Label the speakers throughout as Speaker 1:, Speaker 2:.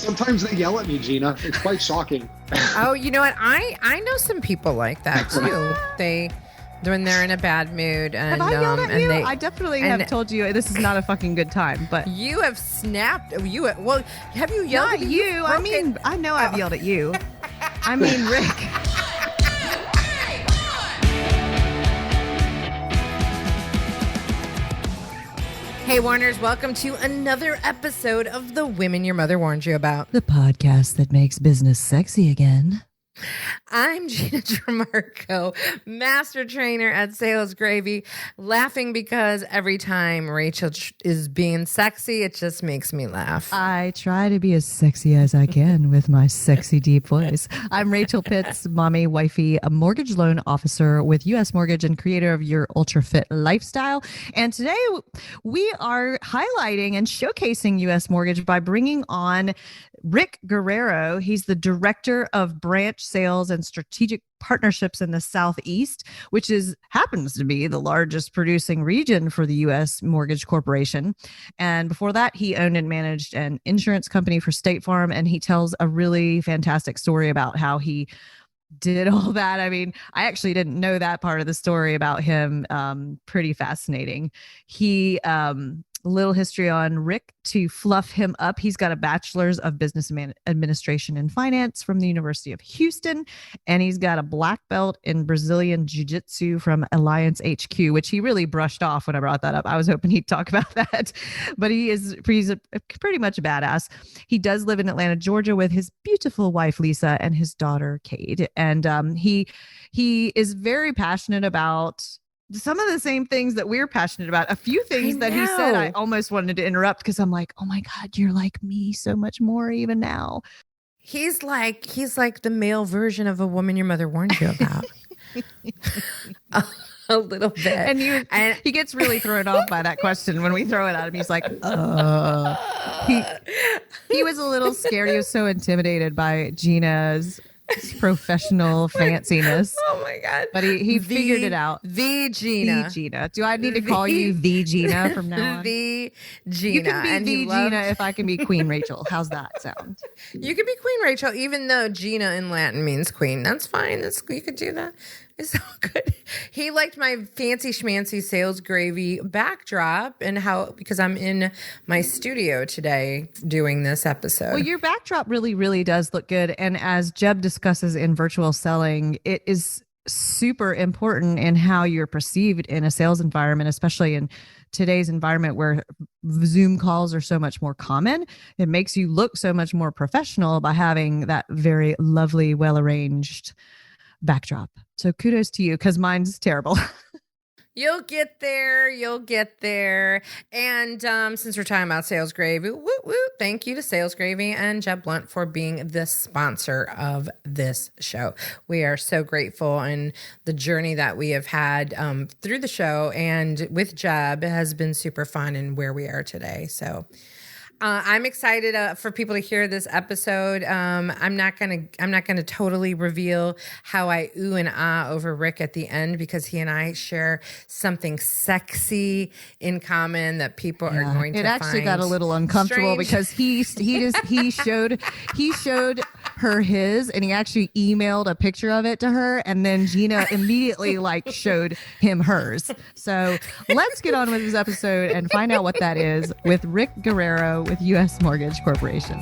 Speaker 1: Sometimes they yell at me, Gina. It's quite shocking.
Speaker 2: Oh, you know what? I know some people like that too. When they're in a bad mood. And,
Speaker 3: have I yelled at you?
Speaker 2: They,
Speaker 3: I definitely have told you this is not a fucking good time. But
Speaker 2: you have snapped. Have you yelled
Speaker 3: not
Speaker 2: at
Speaker 3: you? I mean, I know I've yelled at you. I mean, Rick.
Speaker 2: Hey, Warners, welcome to another episode of The Women Your Mother Warned You About.
Speaker 3: The podcast that makes business sexy again.
Speaker 2: I'm Gina Tremarco, master trainer at Sales Gravy, laughing because every time Rachel is being sexy, it just makes me laugh.
Speaker 3: I try to be as sexy as I can with my sexy deep voice. I'm Rachel Pitts, mommy, wifey, a mortgage loan officer with U.S. Mortgage and creator of Your Ultra Fit Lifestyle. And today we are highlighting and showcasing U.S. Mortgage by bringing on Rick Guerrero. He's the director of branch sales and strategic partnerships in the Southeast, which happens to be the largest producing region for the U.S. Mortgage Corporation. And before that, he owned and managed an insurance company for State Farm. And he tells a really fantastic story about how he did all that. I mean, I actually didn't know that part of the story about him. Pretty fascinating. Little history on Rick to fluff him up. He's got a bachelor's of business administration and finance from the University of Houston, and he's got a black belt in Brazilian jiu-jitsu from Alliance HQ, which he really brushed off when I brought that up. I was hoping he'd talk about that, but he's pretty much a badass. He does live in Atlanta, Georgia with his beautiful wife, Lisa, and his daughter, Cade. And he is very passionate about some of the same things that we're passionate about. A few things that he said, I almost wanted to interrupt because I'm like, oh my God, you're like me so much more even now.
Speaker 2: He's like the male version of a woman your mother warned you about. A little bit.
Speaker 3: And he gets really thrown off by that question when we throw it at him. He's like, he was a little scared. He was so intimidated by Gina's professional fanciness.
Speaker 2: Oh my God.
Speaker 3: But he figured it out.
Speaker 2: The Gina.
Speaker 3: Do I need to call you the Gina from now on?
Speaker 2: The Gina.
Speaker 3: You can be Gina if I can be Queen Rachel. How's that sound?
Speaker 2: You can be Queen Rachel, even though Gina in Latin means queen. That's fine. You could do that. It's so good. He liked my fancy schmancy Sales Gravy backdrop and because I'm in my studio today doing this episode.
Speaker 3: Well, your backdrop really, really does look good. And as Jeb discusses in virtual selling, it is super important in how you're perceived in a sales environment, especially in today's environment where Zoom calls are so much more common. It makes you look so much more professional by having that very lovely, well-arranged backdrop. So kudos to you because mine's terrible.
Speaker 2: You'll get there. And since we're talking about Sales Gravy, thank you to Sales Gravy and Jeb Blunt for being the sponsor of this show. We are so grateful, and the journey that we have had through the show and with Jeb has been super fun and where we are today. So I'm excited for people to hear this episode. I'm not gonna totally reveal how I ooh and ah over Rick at the end because he and I share something sexy in common that people are going to find. It
Speaker 3: actually got a little uncomfortable because he showed her his, and he actually emailed a picture of it to her, and then Gina immediately showed him hers. So let's get on with this episode and find out what that is with Rick Guerrero with U.S. Mortgage Corporation.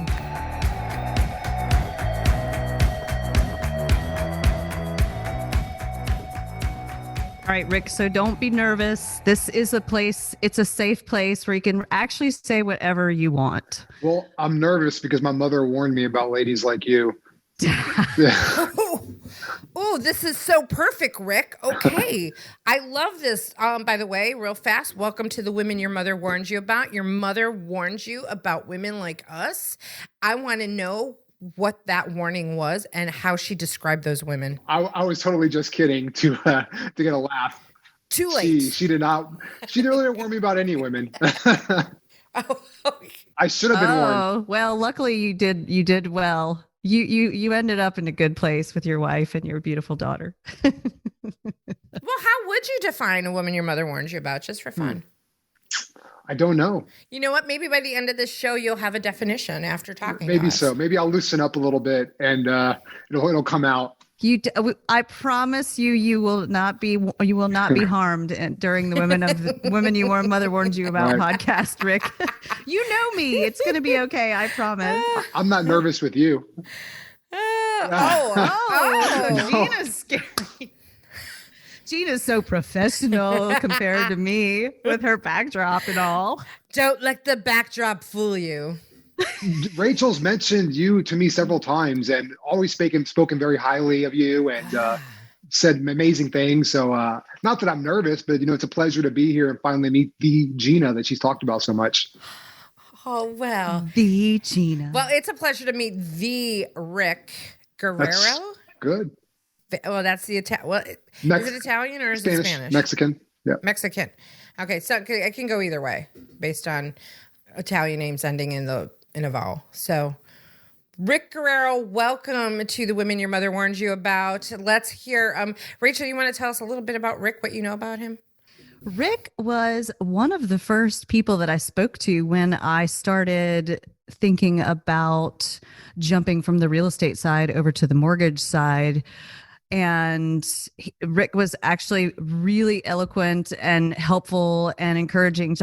Speaker 3: All right, Rick, so don't be nervous. This is it's a safe place where you can actually say whatever you want.
Speaker 1: Well, I'm nervous because my mother warned me about ladies like you.
Speaker 2: Oh, this is so perfect, Rick. Okay. I love this. By the way, real fast, welcome to the Women Your Mother Warned You About. Your mother warned you about women like us. I want to know what that warning was and how she described those women.
Speaker 1: I was totally just kidding to get a laugh.
Speaker 2: Too late.
Speaker 1: She didn't warn me about any women.
Speaker 2: Oh, okay.
Speaker 1: I should have been warned.
Speaker 3: Oh, well, luckily you did well. You ended up in a good place with your wife and your beautiful daughter.
Speaker 2: Well, how would you define a woman your mother warned you about, just for fun?
Speaker 1: I don't know.
Speaker 2: You know what? Maybe by the end of this show, you'll have a definition after talking to
Speaker 1: Maybe
Speaker 2: us.
Speaker 1: so. Maybe I'll loosen up a little bit and it'll come out.
Speaker 3: I promise you, you will not be harmed during the Women You Warn Mother Warned You About
Speaker 1: Right.
Speaker 3: podcast, Rick. You know me. It's going to be okay. I promise.
Speaker 1: I'm not nervous with you.
Speaker 3: Oh, Gina's scary. Gina's so professional compared to me with her backdrop and all.
Speaker 2: Don't let the backdrop fool you.
Speaker 1: Rachel's mentioned you to me several times and always spoken very highly of you and said amazing things. So not that I'm nervous, but it's a pleasure to be here and finally meet the Gina that she's talked about so much.
Speaker 2: Oh, well.
Speaker 3: The Gina.
Speaker 2: Well, it's a pleasure to meet the Rick Guerrero.
Speaker 1: That's good.
Speaker 2: Well, that's the Italian. Well, is it Italian or is it Spanish?
Speaker 1: Mexican. Yeah.
Speaker 2: Mexican. Okay, so I can go either way based on Italian names ending in a vowel. So, Rick Guerrero, welcome to the Women Your Mother Warned You About. Let's hear. Rachel, you want to tell us a little bit about Rick? What you know about him?
Speaker 3: Rick was one of the first people that I spoke to when I started thinking about jumping from the real estate side over to the mortgage side. And Rick was actually really eloquent and helpful and encouraging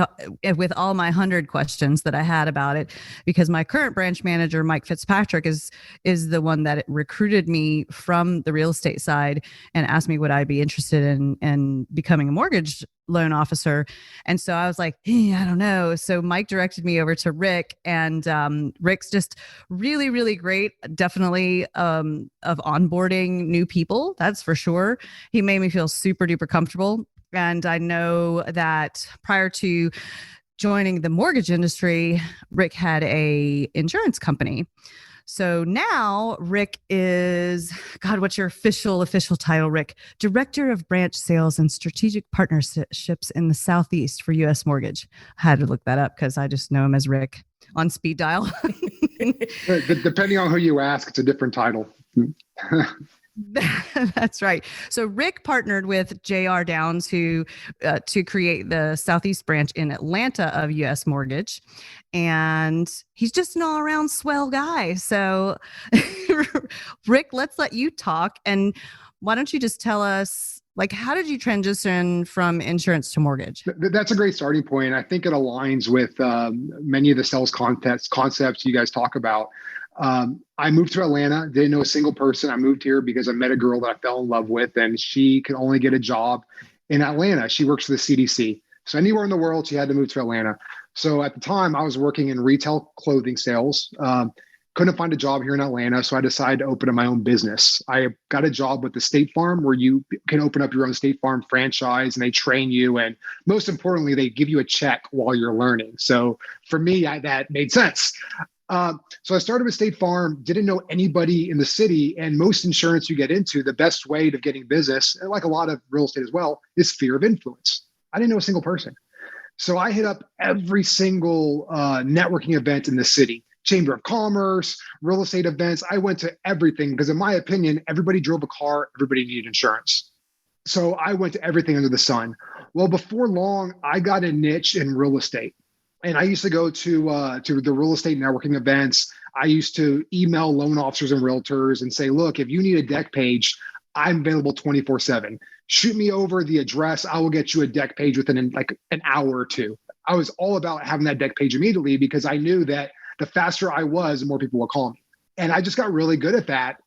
Speaker 3: with all my 100 questions that I had about it, because my current branch manager, Mike Fitzpatrick, is the one that recruited me from the real estate side and asked me would I be interested in becoming a mortgage loan officer. And so I was like, I don't know. So Mike directed me over to Rick, and Rick's just really, really great. Definitely of onboarding new people. That's for sure. He made me feel super duper comfortable. And I know that prior to joining the mortgage industry, Rick had a insurance company. So now Rick is, God, what's your official title, Rick? Director of Branch Sales and Strategic Partnerships in the Southeast for U.S. Mortgage. I had to look that up because I just know him as Rick on speed dial.
Speaker 1: Depending on who you ask, it's a different title.
Speaker 3: That's right. So Rick partnered with J.R. Downs to create the Southeast branch in Atlanta of U.S. Mortgage. And he's just an all-around swell guy. So Rick, let's let you talk. And why don't you just tell us, how did you transition from insurance to mortgage?
Speaker 1: That's a great starting point. I think it aligns with many of the sales concepts you guys talk about. I moved to Atlanta, didn't know a single person. I moved here because I met a girl that I fell in love with, and she could only get a job in Atlanta. She works for the CDC. So anywhere in the world, she had to move to Atlanta. So at the time, I was working in retail clothing sales. Couldn't find a job here in Atlanta, so I decided to open up my own business. I got a job with the State Farm, where you can open up your own State Farm franchise, and they train you. And most importantly, they give you a check while you're learning. So for me, that made sense. So I started with State Farm, didn't know anybody in the city, and most insurance you get into, the best way of getting business, like a lot of real estate as well, is fear of influence. I didn't know a single person. So I hit up every single networking event in the city, Chamber of Commerce, real estate events. I went to everything because in my opinion, everybody drove a car, everybody needed insurance. So I went to everything under the sun. Well, before long, I got a niche in real estate. And I used to go to the real estate networking events. I used to email loan officers and realtors and say, look, if you need a deck page, I'm available 24/7. Shoot me over the address. I will get you a deck page within an hour or two. I was all about having that deck page immediately because I knew that the faster I was, the more people would call me. And I just got really good at that.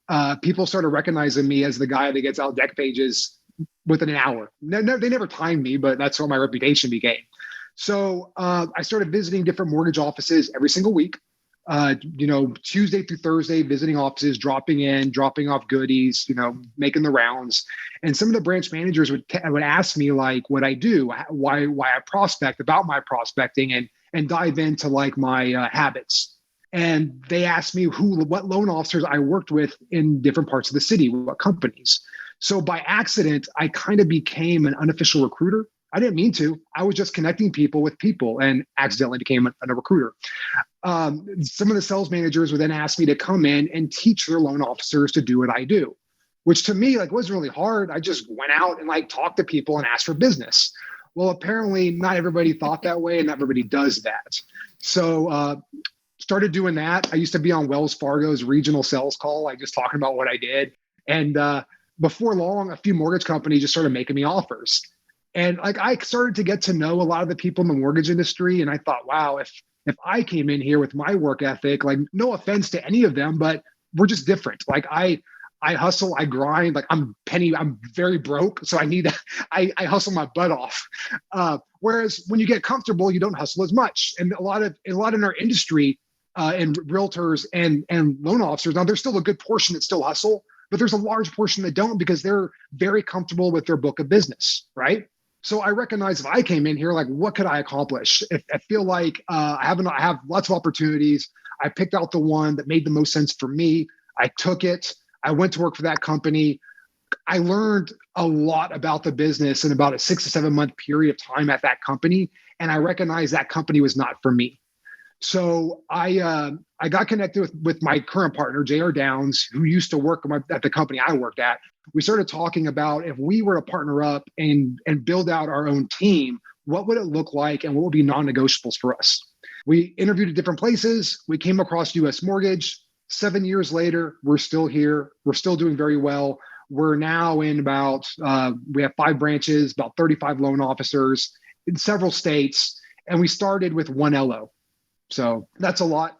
Speaker 1: People started recognizing me as the guy that gets out deck pages within an hour. No, they never timed me, but that's what my reputation became. So I started visiting different mortgage offices every single week, Tuesday through Thursday, visiting offices, dropping off goodies, making the rounds. And some of the branch managers would ask me what I do, why I prospect, about my prospecting, and dive into my habits. And they asked me what loan officers I worked with in different parts of the city, what companies. So by accident, I kind of became an unofficial recruiter. I didn't mean to. I was just connecting people with people and accidentally became a recruiter. Some of the sales managers would then ask me to come in and teach their loan officers to do what I do, which to me wasn't really hard. I just went out and talked to people and asked for business. Well, apparently not everybody thought that way and not everybody does that. So started doing that. I used to be on Wells Fargo's regional sales call, like just talking about what I did. And before long, a few mortgage companies just started making me offers. And like I started to get to know a lot of the people in the mortgage industry. And I thought, wow, if I came in here with my work ethic, like no offense to any of them, but we're just different. Like I hustle, I grind, like I'm very broke. So I hustle my butt off. Whereas when you get comfortable, you don't hustle as much. And a lot in our industry, and realtors and loan officers, now there's still a good portion that still hustle, but there's a large portion that don't because they're very comfortable with their book of business, right? So I recognize if I came in here, like what could I accomplish? If I feel like I have lots of opportunities. I picked out the one that made the most sense for me. I took it. I went to work for that company. I learned a lot about the business in about a 6 to 7 month period of time at that company. And I recognized that company was not for me. So I got connected with my current partner, J.R. Downs, who used to work at the company I worked at. We started talking about if we were to partner up and build out our own team, what would it look like and what would be non-negotiables for us? We interviewed at different places. We came across U.S. Mortgage. 7 years later, we're still here. We're still doing very well. We're now in we have 5 branches, about 35 loan officers in several states. And we started with 1 LO. So that's a lot.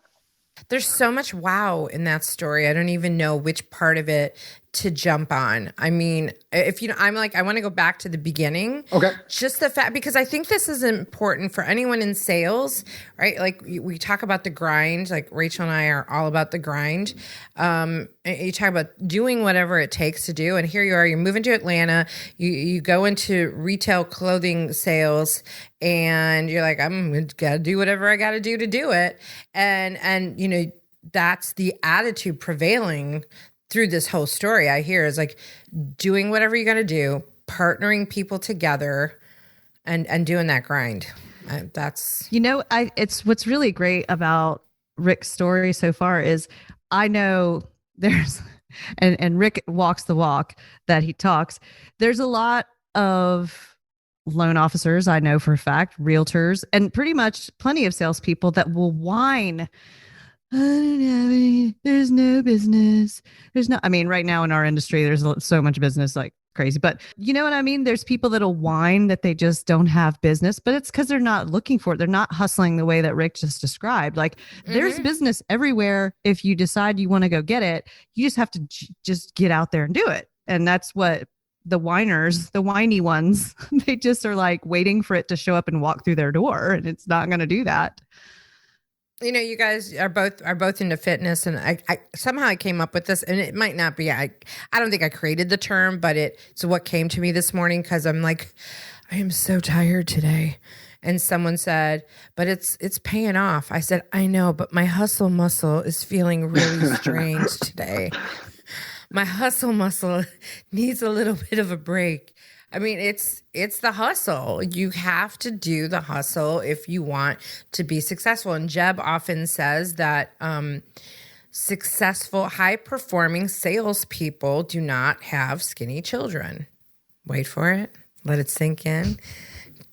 Speaker 2: There's so much wow in that story. I don't even know which part of it to jump on. I mean, I'm like, I want to go back to the beginning.
Speaker 1: Okay.
Speaker 2: Just the fact, because I think this is important for anyone in sales, right? Like we talk about the grind, like Rachel and I are all about the grind. You talk about doing whatever it takes to do. And here you are, you're moving to Atlanta, you go into retail clothing sales and you're like, I'm gotta do whatever I gotta do to do it. And you know, that's the attitude prevailing through this whole story I hear is like doing whatever you got to do, partnering people together and doing that grind. That's,
Speaker 3: it's what's really great about Rick's story so far is I know there's, and Rick walks the walk that he talks. There's a lot of loan officers, I know for a fact, realtors, and pretty much plenty of salespeople that will whine, I don't have any, there's no business. Right now in our industry, there's so much business like crazy, but you know what I mean? There's people that'll whine that they just don't have business, but it's because they're not looking for it. They're not hustling the way that Rick just described. Like there's business everywhere. If you decide you want to go get it, you just have to just get out there and do it. And that's what the whiners, the whiny ones, they just are like waiting for it to show up and walk through their door, and it's not going to do that.
Speaker 2: You know, you guys are both into fitness, and I somehow I came up with this, and it might not be. I don't think I created the term, but it's what came to me this morning because I'm like, I am so tired today, and someone said, but it's paying off. I said, I know, but my hustle muscle is feeling really strange today. My hustle muscle needs a little bit of a break. I mean, it's the hustle. You have to do the hustle if you want to be successful. And Jeb often says that successful, high-performing salespeople do not have skinny children. Wait for it. Let it sink in.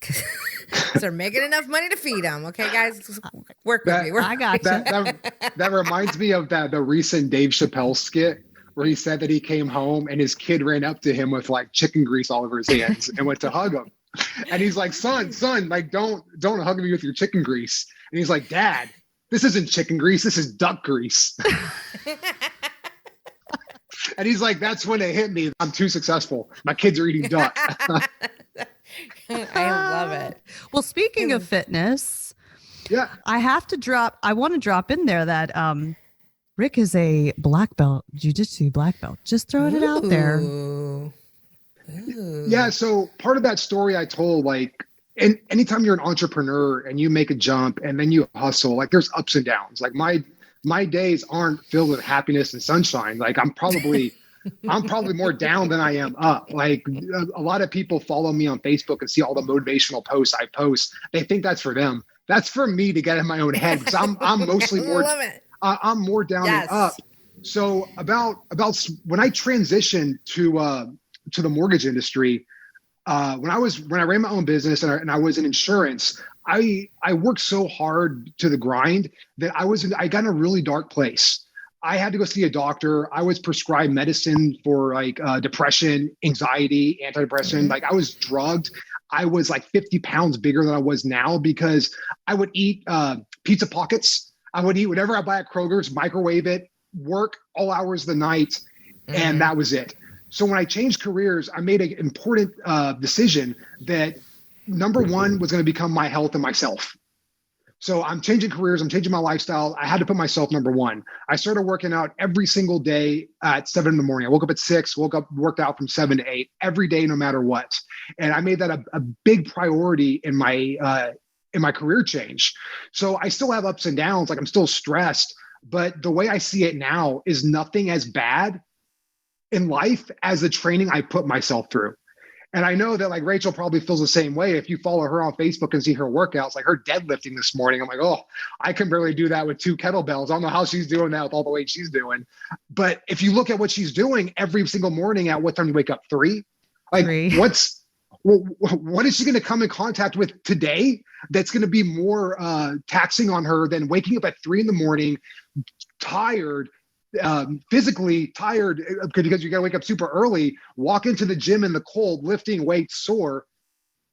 Speaker 2: Because they're making enough money to feed them. Okay, guys? Work with me.
Speaker 3: I got you.
Speaker 1: That reminds me of the recent Dave Chappelle skit where he said that he came home and his kid ran up to him with like chicken grease all over his hands and went to hug him. And he's like, son, like, don't hug me with your chicken grease. And he's like, Dad, this isn't chicken grease. This is duck grease. And he's like, that's when it hit me. I'm too successful. My kids are eating duck.
Speaker 2: I love it.
Speaker 3: Well, speaking of fitness,
Speaker 1: yeah,
Speaker 3: I want to drop in there that, Rick is a black belt, jiu-jitsu black belt. Just throwing it out there.
Speaker 2: Ooh.
Speaker 1: Yeah. So part of that story I told, like, and anytime you're an entrepreneur and you make a jump and then you hustle, like there's ups and downs. Like my days aren't filled with happiness and sunshine. Like I'm probably more down than I am up. Like a lot of people follow me on Facebook and see all the motivational posts I post. They think that's for them. That's for me to get in my own head because I'm mostly more.
Speaker 2: Love it.
Speaker 1: I'm more down and up. So about when I transitioned to the mortgage industry, When I ran my own business and I was in insurance, I worked so hard to the grind that I got in a really dark place. I had to go see a doctor. I was prescribed medicine for like depression, anxiety, antidepressant. Like I was drugged. I was like 50 pounds bigger than I was now because I would eat pizza pockets. I would eat whatever I buy at Kroger's, microwave it, work all hours of the night, and that was it. So when I changed careers, I made an important decision that number one was going to become my health and myself. So I'm changing careers. I'm changing my lifestyle. I had to put myself number one. I started working out every single day at 7 a.m. I woke up at 6, worked out from 7 to 8 every day, no matter what. And I made that a big priority in my career change. So I still have ups and downs. Like I'm still stressed, but the way I see it now is nothing as bad in life as the training I put myself through. And I know that like Rachel probably feels the same way. If you follow her on Facebook and see her workouts, like her deadlifting this morning, I'm like, oh, I can barely do that with 2 kettlebells. I don't know how she's doing that with all the weight she's doing. But if you look at what she's doing every single morning at what time you wake up, 3? Like
Speaker 3: 3.
Speaker 1: What is she going to come in contact with today that's going to be more taxing on her than waking up at 3 a.m, tired, physically tired because you got to wake up super early, walk into the gym in the cold, lifting weights, sore.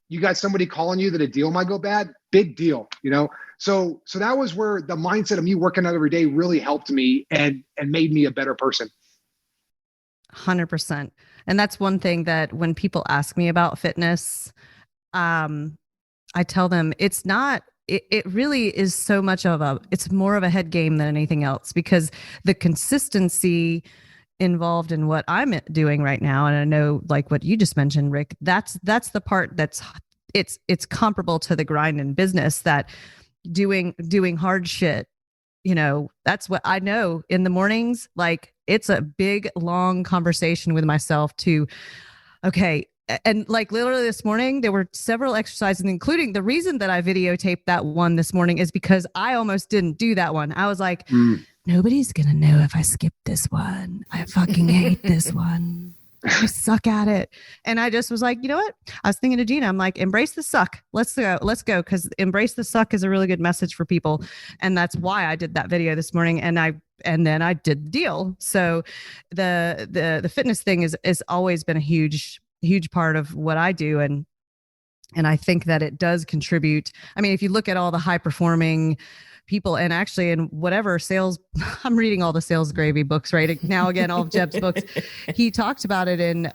Speaker 1: You got somebody calling you that a deal might go bad. Big deal, you know? So that was where the mindset of me working out every day really helped me and made me a better person.
Speaker 3: 100%. And that's one thing that when people ask me about fitness, I tell them it's not, it really is so much it's more of a head game than anything else, because the consistency involved in what I'm doing right now, and I know like what you just mentioned, Rick, that's the part it's comparable to the grind in business, that doing hard shit, you know, that's what I know in the mornings. Like it's a big, long conversation with myself okay. And like literally this morning, there were several exercises, including the reason that I videotaped that one this morning is because I almost didn't do that one. I was like, nobody's going to know if I skip this one. I fucking hate this one. I suck at it. And I just was like, you know what? I was thinking to Gina, I'm like, embrace the suck. Let's go. Because embrace the suck is a really good message for people. And that's why I did that video this morning. And then I did the deal. So the fitness thing is always been a huge part of what I do. And I think that it does contribute. I mean, if you look at all the high performing people, and actually in whatever sales, I'm reading all the sales gravy books right now, again, all of Jeb's books. He talked about it in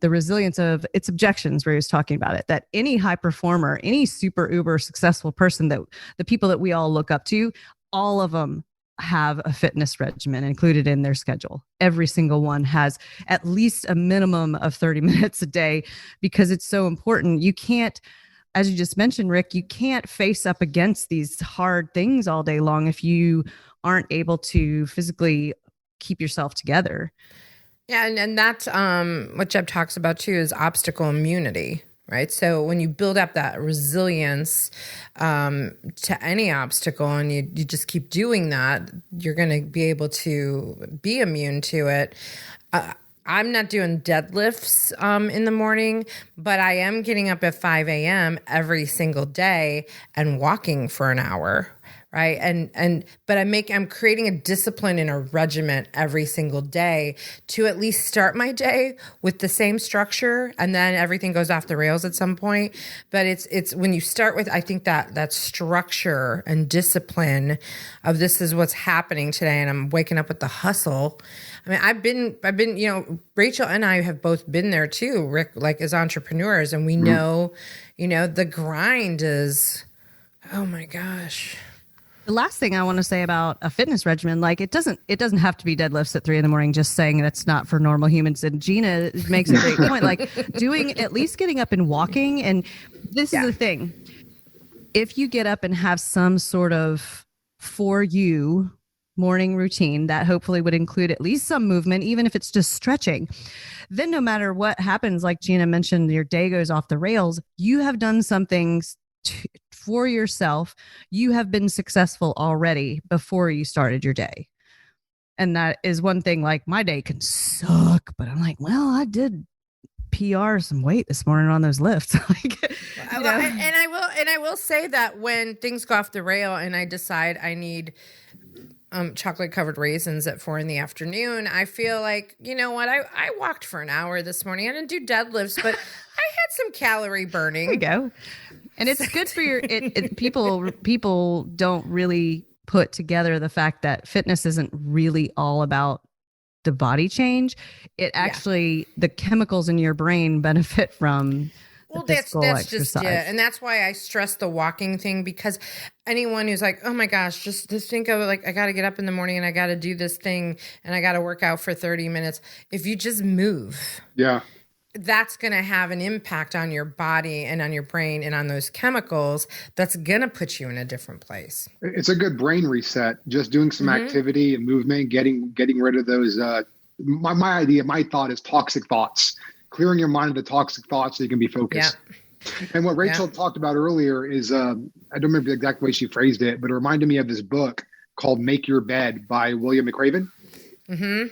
Speaker 3: the resilience of its objections, where he was talking about it, that any high performer, any super uber successful person, that the people that we all look up to, all of them have a fitness regimen included in their schedule. Every single one has at least a minimum of 30 minutes a day, because it's so important. You can't, as you just mentioned, Rick, you can't face up against these hard things all day long if you aren't able to physically keep yourself together.
Speaker 2: Yeah. And that's what Jeb talks about too, is obstacle immunity. Right. So when you build up that resilience to any obstacle, and you just keep doing that, you're going to be able to be immune to it. I'm not doing deadlifts in the morning, but I am getting up at 5 a.m. every single day and walking for an hour. Right. But I'm creating a discipline and a regiment every single day to at least start my day with the same structure, and then everything goes off the rails at some point. But it's when you start with, I think that structure and discipline of this is what's happening today. And I'm waking up with the hustle. I mean, I've been, you know, Rachel and I have both been there too, Rick, like as entrepreneurs, and we know, you know, the grind is, oh my gosh.
Speaker 3: The last thing I want to say about a fitness regimen, like it doesn't have to be deadlifts at 3 a.m, just saying that's not for normal humans. And Gina makes a great point, like at least getting up and walking. And this is the thing. If you get up and have some sort of for you morning routine that hopefully would include at least some movement, even if it's just stretching, then no matter what happens, like Gina mentioned, your day goes off the rails, you have done something for yourself. You have been successful already before you started your day. And that is one thing. Like my day can suck, but I'm like, well, I did PR some weight this morning on those lifts.
Speaker 2: And I will say that when things go off the rail and I decide I need chocolate covered raisins at 4 PM, I feel like, you know what? I walked for an hour this morning. I didn't do deadlifts, but I had some calorie burning.
Speaker 3: There you go. And it's good for your people don't really put together the fact that fitness isn't really all about the body change. It actually, the chemicals in your brain benefit from that's
Speaker 2: exercise. Just yeah, and that's why I stress the walking thing, because anyone who's like, oh my gosh, just think of it like, I got to get up in the morning and I got to do this thing and I got to work out for 30 minutes. If you just move, that's going to have an impact on your body and on your brain and on those chemicals. That's going to put you in a different place.
Speaker 1: It's a good brain reset. Just doing some activity and movement, getting rid of those. My thought is toxic thoughts. Clearing your mind of the toxic thoughts so you can be focused. Yeah. And what Rachel talked about earlier is, I don't remember the exact way she phrased it, but it reminded me of this book called Make Your Bed by William McRaven,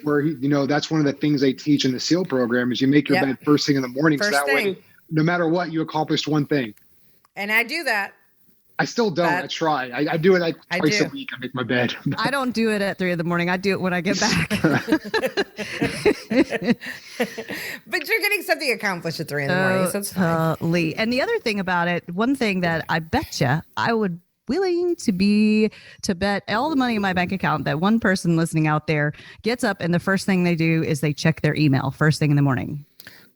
Speaker 1: where that's one of the things they teach in the SEAL program is you make your bed first thing in the morning. So that way, no matter what, you accomplished one thing. And
Speaker 2: I do that.
Speaker 1: I still don't. I try. I do it twice a week. I make my bed.
Speaker 3: I don't do it at 3 AM. I do it when I get back.
Speaker 2: But you're getting something accomplished at 3 AM. So it's fine.
Speaker 3: And the other thing about it, one thing that I betcha I would willing to bet all the money in my bank account that one person listening out there gets up and the first thing they do is they check their email first thing in the morning.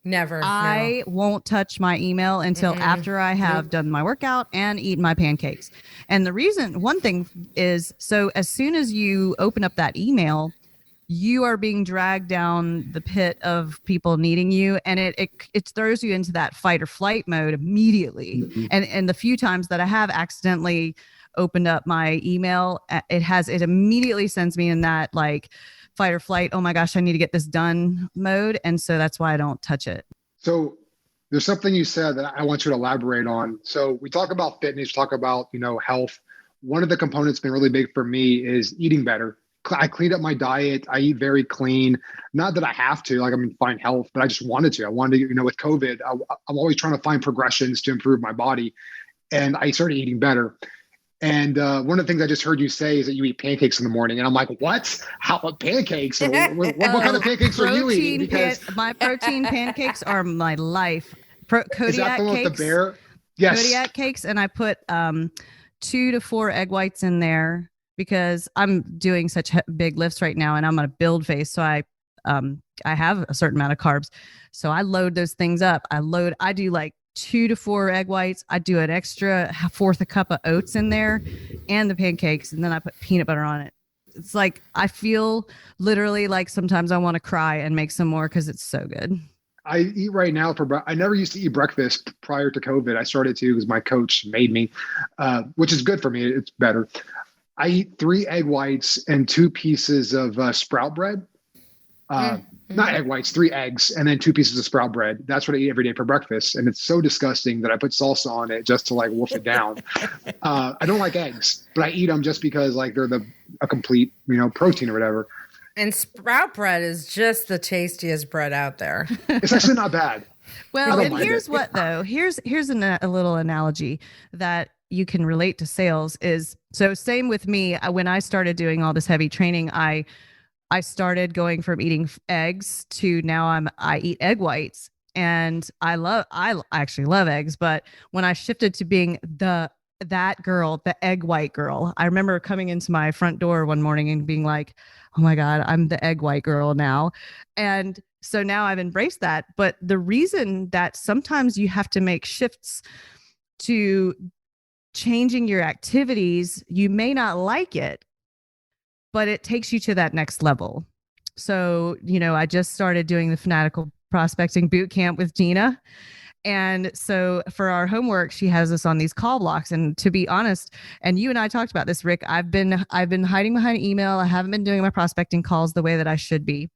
Speaker 2: Never.
Speaker 3: I won't touch my email until after I have done my workout and eaten my pancakes. And the reason, one thing is, so as soon as you open up that email, you are being dragged down the pit of people needing you. And it throws you into that fight or flight mode immediately. And the few times that I have accidentally opened up my email, it immediately sends me in that like fight or flight, oh my gosh, I need to get this done mode. And so that's why I don't touch it.
Speaker 1: So there's something you said that I want you to elaborate on. So we talk about fitness, talk about, health. One of the components been really big for me is eating better. I cleaned up my diet. I eat very clean. Not that I have to, find health, but I just wanted to. I wanted to, with COVID, I'm always trying to find progressions to improve my body. And I started eating better. And one of the things I just heard you say is that you eat pancakes in the morning. And I'm like, what? What pancakes? What kind of pancakes are you eating? Because
Speaker 3: my protein pancakes are my life.
Speaker 1: Is that the one with the bear? Yes.
Speaker 3: Kodiak cakes. And I put 2 to 4 egg whites in there because I'm doing such big lifts right now and I'm on a build phase. So I have a certain amount of carbs. So I load those things up. I do like 2 to 4 egg whites. I do an extra 1/4 a cup of oats in there and the pancakes. And then I put peanut butter on it. It's like, I feel literally like sometimes I want to cry and make some more because it's so good.
Speaker 1: I eat right now I never used to eat breakfast prior to COVID. I started to because my coach made me, which is good for me. It's better. I eat 3 egg whites and 2 pieces of sprout bread. Not egg whites, 3 eggs, and then 2 pieces of sprout bread. That's what I eat every day for breakfast. And it's so disgusting that I put salsa on it just to wolf it down. I don't like eggs, but I eat them just because they're a complete, protein or whatever.
Speaker 2: And sprout bread is just the tastiest bread out there.
Speaker 1: It's actually not bad.
Speaker 3: Well, and here's what though, here's a little analogy that you can relate to sales is, so same with me. When I started doing all this heavy training, I started going from eating eggs to now I eat egg whites, and I actually love eggs. But when I shifted to being that girl, the egg white girl, I remember coming into my front door one morning and being like, oh my God, I'm the egg white girl now. And so now I've embraced that. But the reason that sometimes you have to make shifts to changing your activities, you may not like it, but it takes you to that next level. So, I just started doing the Fanatical Prospecting Boot Camp with Gina. And so for our homework, she has us on these call blocks. And to be honest, and you and I talked about this, Rick, I've been hiding behind email. I haven't been doing my prospecting calls the way that I should be.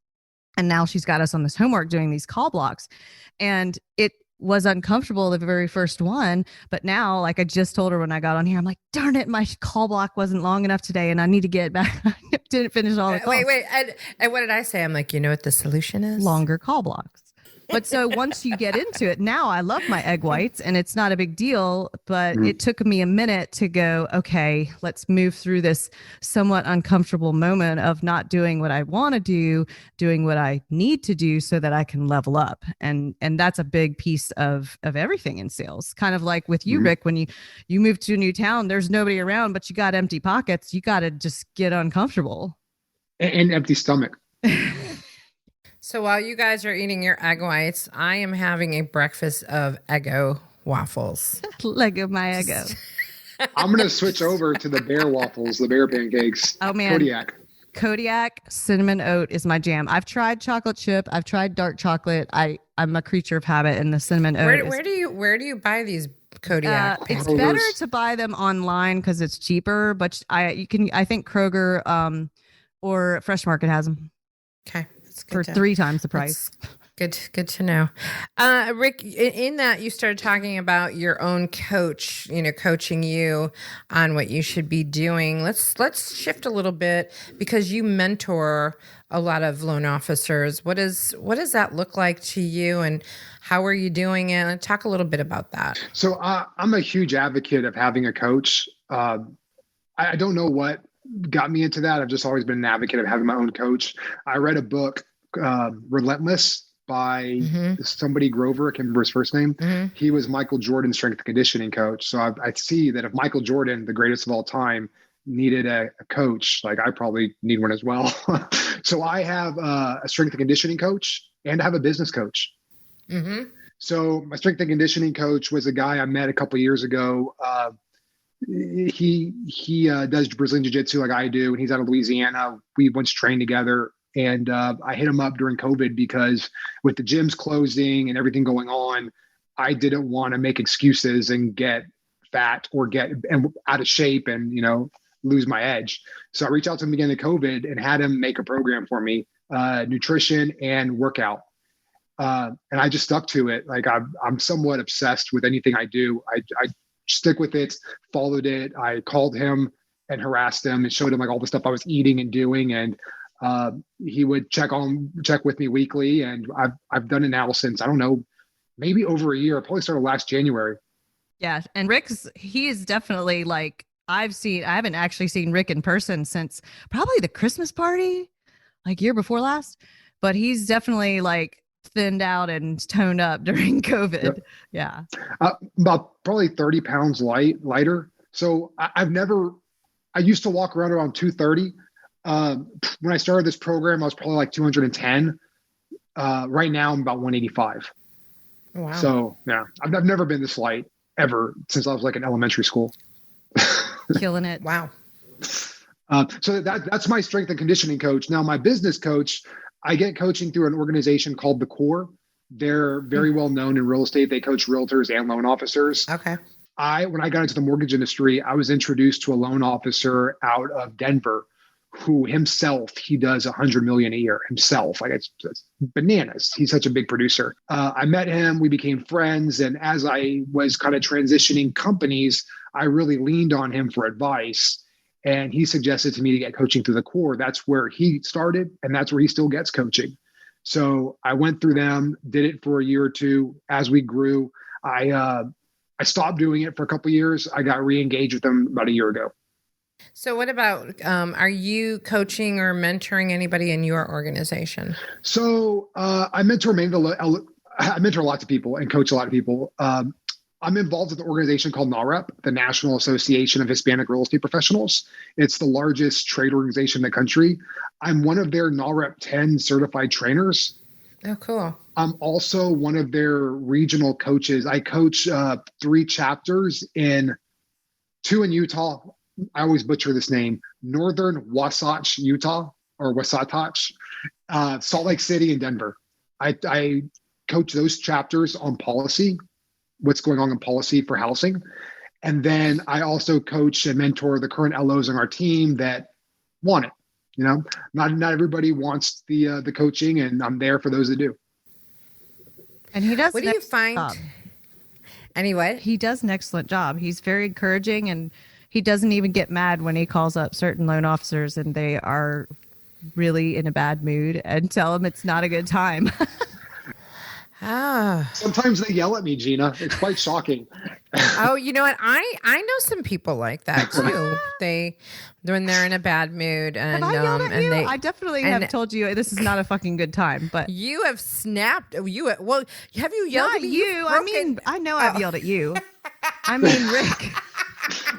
Speaker 3: And now she's got us on this homework doing these call blocks. And it was uncomfortable the very first one. But now, I just told her when I got on here, I'm like, darn it, my call block wasn't long enough today and I need to get back. I didn't finish all the calls.
Speaker 2: Wait. And what did I say? I'm like, you know what the solution is?
Speaker 3: Longer call blocks. But so once you get into it, now I love my egg whites and it's not a big deal, but it took me a minute to go, okay, let's move through this somewhat uncomfortable moment of not doing what I want to do, doing what I need to do so that I can level up. And that's a big piece of everything in sales. Kind of like with you, Rick, when you move to a new town, there's nobody around, but you got empty pockets. You got to just get uncomfortable.
Speaker 1: And empty stomach.
Speaker 2: So while you guys are eating your egg whites, I am having a breakfast of Eggo waffles.
Speaker 3: Lego my Eggo.
Speaker 1: I'm going to switch over to the bear waffles, the bear pancakes.
Speaker 3: Oh, man.
Speaker 1: Kodiak.
Speaker 3: Cinnamon oat is my jam. I've tried chocolate chip. I've tried dark chocolate. I'm a creature of habit, and the cinnamon oat.
Speaker 2: Where do you buy these Kodiak?
Speaker 3: It's better to buy them online because it's cheaper. But I think Kroger or Fresh Market has them.
Speaker 2: Okay.
Speaker 3: For 3 times the price.
Speaker 2: Good to know. Rick, in that you started talking about your own coach, coaching you on what you should be doing. Let's shift a little bit because you mentor a lot of loan officers. What does that look like to you and how are you doing it? Talk a little bit about that.
Speaker 1: So I'm a huge advocate of having a coach. I don't know what got me into that. I've just always been an advocate of having my own coach. I read a book, Relentless, by somebody Grover. I can't remember his first name. He was Michael Jordan's strength and conditioning coach. So I see that if Michael Jordan, the greatest of all time, needed a coach, like I probably need one as well. So I have a strength and conditioning coach and I have a business coach. So my strength and conditioning coach was a guy I met a couple of years ago. He does Brazilian Jiu-Jitsu like I do, and he's out of Louisiana. We once trained together, and I hit him up during COVID because with the gyms closing and everything going on, I didn't want to make excuses and get fat or get out of shape and lose my edge. So I reached out to him again in COVID and had him make a program for me, nutrition and workout. And I just stuck to it. Like I'm somewhat obsessed with anything I do. I stick with it, followed it. I called him and harassed him and showed him like all the stuff I was eating and doing. And he would check with me weekly. And I've done it now since, I don't know, maybe over a year. I probably started last January.
Speaker 3: Yeah. And he is definitely like, I haven't actually seen Rick in person since probably the Christmas party, like year before last, but he's definitely like thinned out and toned up during COVID. Yep. Yeah.
Speaker 1: About probably 30 pounds lighter. So I used to walk around 230. When I started this program, I was probably like 210. Right now I'm about 185.
Speaker 2: Wow.
Speaker 1: So yeah, I've never been this light ever since I was like in elementary school.
Speaker 3: Killing it.
Speaker 2: Wow.
Speaker 1: So that's my strength and conditioning coach. Now my business coach, I get coaching through an organization called The Core. They're very well known in real estate. They coach realtors and loan officers.
Speaker 2: Okay.
Speaker 1: When I got into the mortgage industry, I was introduced to a loan officer out of Denver who himself, he does 100 million a year himself. Like it's bananas. He's such a big producer. I met him, we became friends. And as I was kind of transitioning companies, I really leaned on him for advice. And he suggested to me to get coaching through The Core. That's where he started, and that's where he still gets coaching. So I went through them, did it for a year or two. As we grew, I stopped doing it for a couple of years. I got re-engaged with them about a year ago.
Speaker 2: So what about, are you coaching or mentoring anybody in your organization?
Speaker 1: So I mentor lots of people and coach a lot of people. I'm involved with an organization called NAREP, the National Association of Hispanic Real Estate Professionals. It's the largest trade organization in the country. I'm one of their NAREP 10 certified trainers.
Speaker 2: Oh, cool.
Speaker 1: I'm also one of their regional coaches. I coach 3 chapters 2 in Utah. I always butcher this name, Northern Wasatch, Utah, or Wasatch, Salt Lake City, and Denver. I coach those chapters on policy, what's going on in policy for housing. And then I also coach and mentor the current LOs on our team that want it. Not everybody wants the coaching, and I'm there for those that do.
Speaker 3: And he does.
Speaker 2: What do you find? Anyway,
Speaker 3: he does an excellent job. He's very encouraging, and he doesn't even get mad when he calls up certain loan officers and they are really in a bad mood and tell them it's not a good time.
Speaker 2: Ah.
Speaker 1: Sometimes they yell at me, Gina. It's quite shocking.
Speaker 2: Oh, you know what? I know some people like that too. When they're in a bad mood and
Speaker 3: Have I yelled at you?
Speaker 2: they
Speaker 3: I definitely have told you this is not a fucking good time, but
Speaker 2: you have snapped. Have you yelled
Speaker 3: not
Speaker 2: at me?
Speaker 3: you. I mean, I know I've yelled at you. I mean, Rick.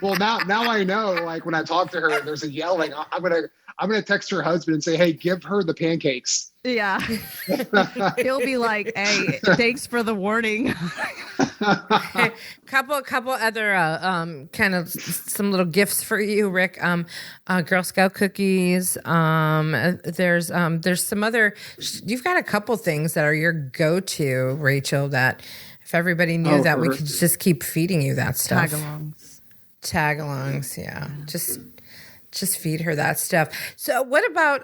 Speaker 1: Well, now I know. Like when I talk to her, there's a yelling. I'm gonna text her husband and say, "Hey, give her the pancakes."
Speaker 3: Yeah. He'll be like, "Hey, thanks for the warning."
Speaker 2: Couple other kind of some little gifts for you, Rick. Girl Scout cookies. There's some other. You've got a couple things that are your go-to, Rachel. That if everybody knew that, we could just keep feeding you that stuff. Tag-alongs, yeah. Just feed her that stuff. So what about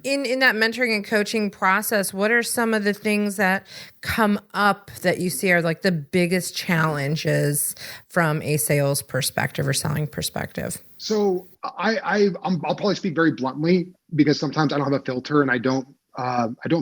Speaker 2: in that mentoring and coaching process, what are some of the things that come up that you see are like the biggest challenges from a sales perspective or selling perspective?
Speaker 1: So I'll probably speak very bluntly because sometimes I don't have a filter and I don't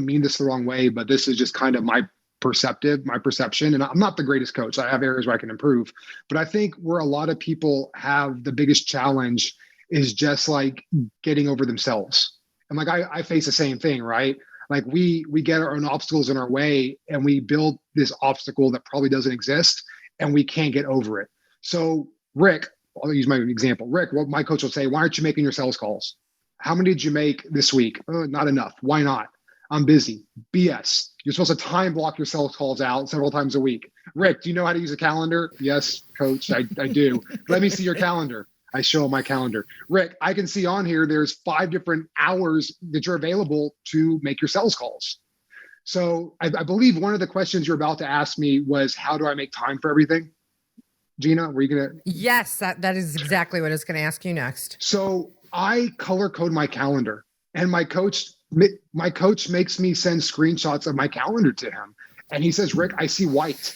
Speaker 1: mean this the wrong way, but this is just kind of my perception. And I'm not the greatest coach. I have areas where I can improve, but I think where a lot of people have the biggest challenge is just like getting over themselves. And like, I face the same thing, right? Like we get our own obstacles in our way and we build this obstacle that probably doesn't exist and we can't get over it. So Rick, I'll use my example. Rick, what my coach will say, why aren't you making your sales calls? How many did you make this week? Oh, not enough. Why not? I'm busy. BS. You're supposed to time block your sales calls out several times a week. Rick, do you know how to use a calendar? Yes, coach, I do. Let me see your calendar. I show him my calendar. Rick, I can see on here there's 5 different hours that you're available to make your sales calls. So I believe one of the questions you're about to ask me was, how do I make time for everything? Gina, were you going to?
Speaker 2: Yes, that is exactly what I was going to ask you next.
Speaker 1: So I color code my calendar, and my coach makes me send screenshots of my calendar to him. And he says, Rick, I see white.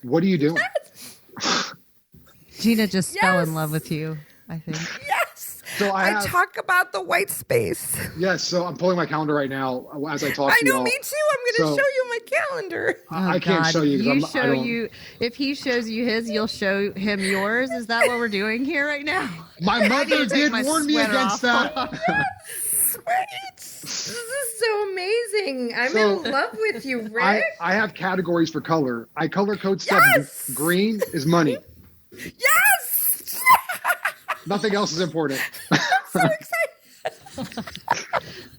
Speaker 1: What are you doing?
Speaker 3: Gina just fell in love with you, I think.
Speaker 2: Yes.
Speaker 1: So I
Speaker 2: talk about the white space.
Speaker 1: Yes. So I'm pulling my calendar right now as I talk to you.
Speaker 2: I know, me too. I'm going to show you my calendar.
Speaker 1: I can't show you.
Speaker 3: If he shows you his, you'll show him yours. Is that what we're doing here right now?
Speaker 1: My mother did warn me against that.
Speaker 2: Wait, this is so amazing. I'm in love with you, Rick.
Speaker 1: I have categories for color. I color code stuff.
Speaker 2: Yes!
Speaker 1: Green is money.
Speaker 2: Yes!
Speaker 1: Nothing else is important.
Speaker 2: I'm so excited.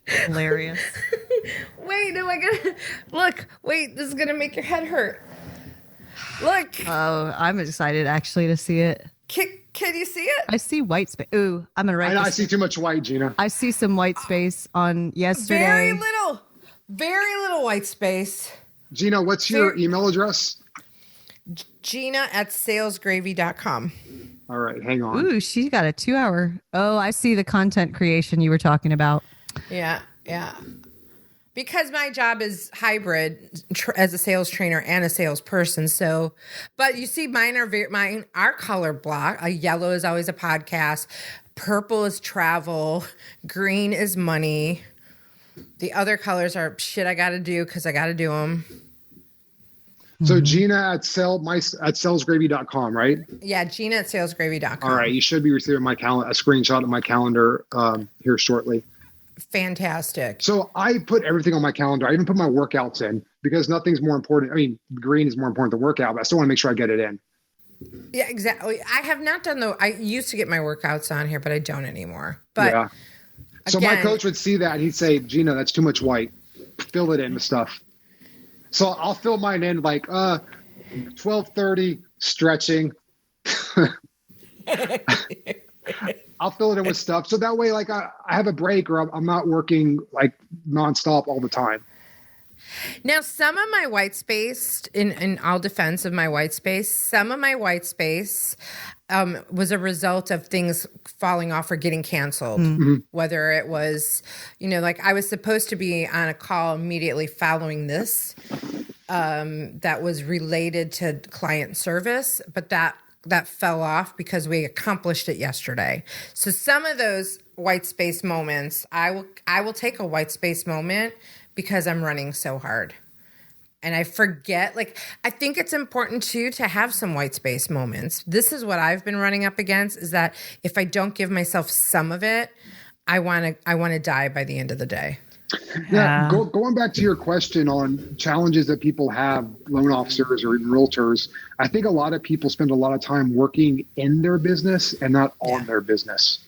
Speaker 3: Hilarious.
Speaker 2: Wait, am I gonna look? Wait, this is gonna make your head hurt. Look.
Speaker 3: Oh, I'm excited actually to see it.
Speaker 2: Can you see it?
Speaker 3: I see white space. Ooh, I'm gonna write.
Speaker 1: I see too much white, Gina.
Speaker 3: I see some white space on yesterday.
Speaker 2: Very little white space.
Speaker 1: Gina, what's your email address?
Speaker 2: Gina@salesgravy.com.
Speaker 1: All right, hang on.
Speaker 3: Ooh, she got a 2-hour. Oh, I see the content creation you were talking about.
Speaker 2: Yeah. Because my job is hybrid as a sales trainer and a salesperson. So, but you see, mine are color block. A yellow is always a podcast. Purple is travel. Green is money. The other colors are shit I got to do because I got to do them.
Speaker 1: So Gina at salesgravy.com, right?
Speaker 2: Yeah, Gina at salesgravy.com.
Speaker 1: All right, you should be receiving a screenshot of my calendar here shortly.
Speaker 2: Fantastic.
Speaker 1: So I put everything on my calendar. I even put my workouts in because nothing's more important. I mean, green is more important than workout, but I still want to make sure I get it in.
Speaker 2: Yeah, exactly. I have not done I used to get my workouts on here, but I don't anymore. But
Speaker 1: yeah. So my coach would see that and he'd say, Gina, that's too much white. Fill it in with stuff. So I'll fill mine in like 12:30 stretching. I'll fill it in with stuff. So that way, like I have a break or I'm not working like nonstop all the time.
Speaker 2: Now, some of my white space, in all defense of my white space, some of my white space was a result of things falling off or getting canceled. Mm-hmm. Whether it was, like I was supposed to be on a call immediately following this that was related to client service, but that fell off because we accomplished it yesterday. So some of those white space moments, I will take a white space moment because I'm running so hard. and I forget. Like, I think it's important too to have some white space moments. This is what I've been running up against, is that if I don't give myself some of it, I want to die by the end of the day.
Speaker 1: Yeah. Going back to your question on challenges that people have, loan officers or even realtors, I think a lot of people spend a lot of time working in their business and not on their business.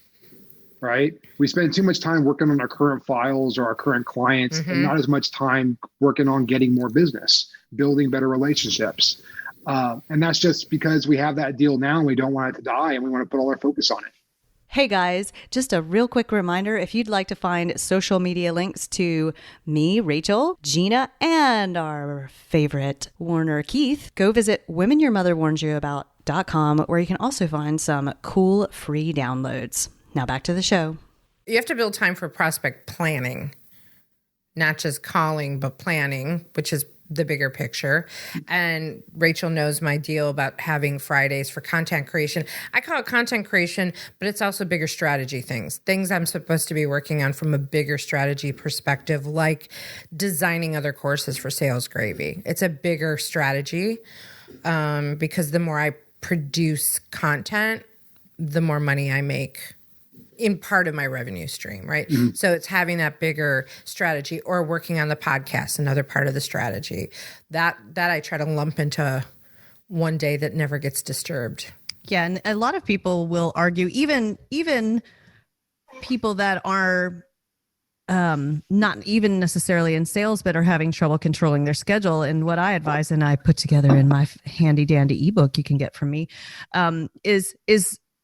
Speaker 1: Right? We spend too much time working on our current files or our current clients and not as much time working on getting more business, building better relationships. And that's just because we have that deal now and we don't want it to die and we want to put all our focus on it.
Speaker 3: Hey guys, just a real quick reminder, if you'd like to find social media links to me, Rachel, Gina, and our favorite Warner Keith, go visit womenyourmotherwarnsyouabout.com, where you can also find some cool free downloads. Now back to the show.
Speaker 2: You have to build time for prospect planning, not just calling, but planning, which is the bigger picture. And Rachel knows my deal about having Fridays for content creation. I call it content creation, but it's also bigger strategy things I'm supposed to be working on from a bigger strategy perspective, like designing other courses for Sales Gravy. It's a bigger strategy because the more I produce content, the more money I make in part of my revenue stream, right? So it's having that bigger strategy, or working on the podcast, another part of the strategy. That I try to lump into one day that never gets disturbed.
Speaker 3: Yeah, and a lot of people will argue, even people that are not even necessarily in sales, but are having trouble controlling their schedule. And what I advise, and I put together in my handy dandy ebook you can get from me, is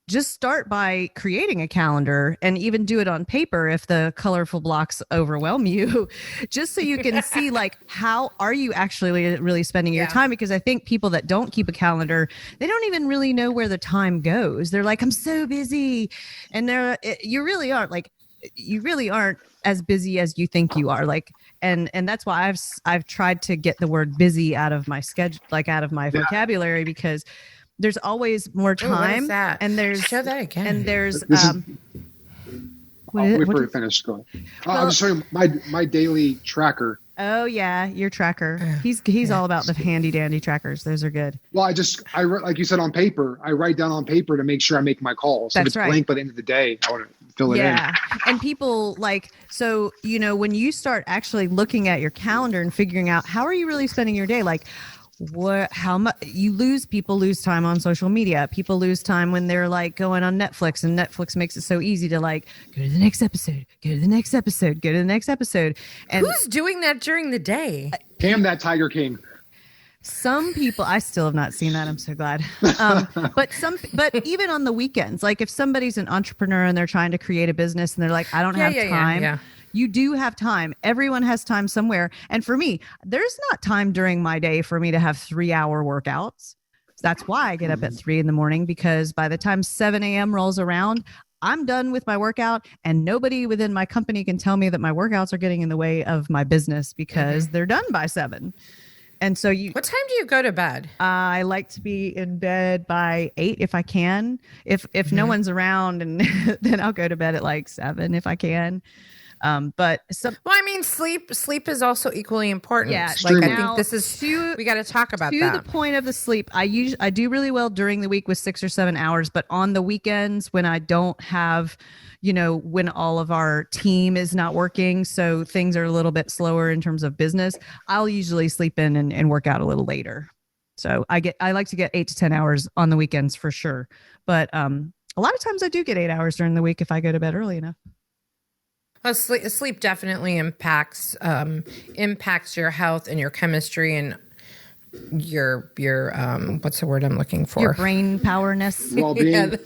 Speaker 3: just start by creating a calendar, and even do it on paper if the colorful blocks overwhelm you, just so you can see, like, how are you actually really spending your time? Because I think people that don't keep a calendar, they don't even really know where the time goes. They're like, I'm so busy. And you really aren't as busy as you think you are. Like, and that's why I've tried to get the word busy out of my schedule, like out of my vocabulary, because there's always more time.
Speaker 2: What is that?
Speaker 3: And there's
Speaker 2: show that again.
Speaker 3: And there's
Speaker 1: wait for you to finish. Go ahead. I'll just show you my daily tracker.
Speaker 3: Oh yeah, your tracker. He's all about the handy dandy trackers. Those are good.
Speaker 1: Well, I like you said, on paper, I write down on paper to make sure I make my calls. So if it's blank by the end of the day, I want to fill it in.
Speaker 3: Yeah. And people so, when you start actually looking at your calendar and figuring out how are you really spending your day, like, how much people lose time on social media. People lose time when they're like going on Netflix, and Netflix makes it so easy to like go to the next episode, go to the next episode, go to the next episode. And
Speaker 2: who's doing that during the day?
Speaker 1: Cam, that Tiger King.
Speaker 3: Some people, I still have not seen that. I'm so glad. But even on the weekends, like if somebody's an entrepreneur and they're trying to create a business and they're like, I don't have time. Yeah. You do have time. Everyone has time somewhere. And for me, there's not time during my day for me to have 3-hour workouts. That's why I get up at 3 a.m, because by the time 7 a.m. rolls around, I'm done with my workout, and nobody within my company can tell me that my workouts are getting in the way of my business, because they're done by 7. And so what
Speaker 2: time do you go to bed?
Speaker 3: I like to be in bed by 8 if I can. If no one's around, and then I'll go to bed at like 7 if I can.
Speaker 2: Sleep is also equally important.
Speaker 3: Yeah,
Speaker 2: I think this is we got to talk about that.
Speaker 3: To the point of the sleep, I do really well during the week with 6 or 7 hours, but on the weekends when I don't have, when all of our team is not working, so things are a little bit slower in terms of business, I'll usually sleep in and work out a little later. So I like to get 8 to 10 hours on the weekends for sure, but a lot of times I do get 8 hours during the week if I go to bed early enough.
Speaker 2: Well, sleep definitely impacts your health and your chemistry and your what's the word I'm looking for?
Speaker 3: Your brain powerness.
Speaker 1: Well-being.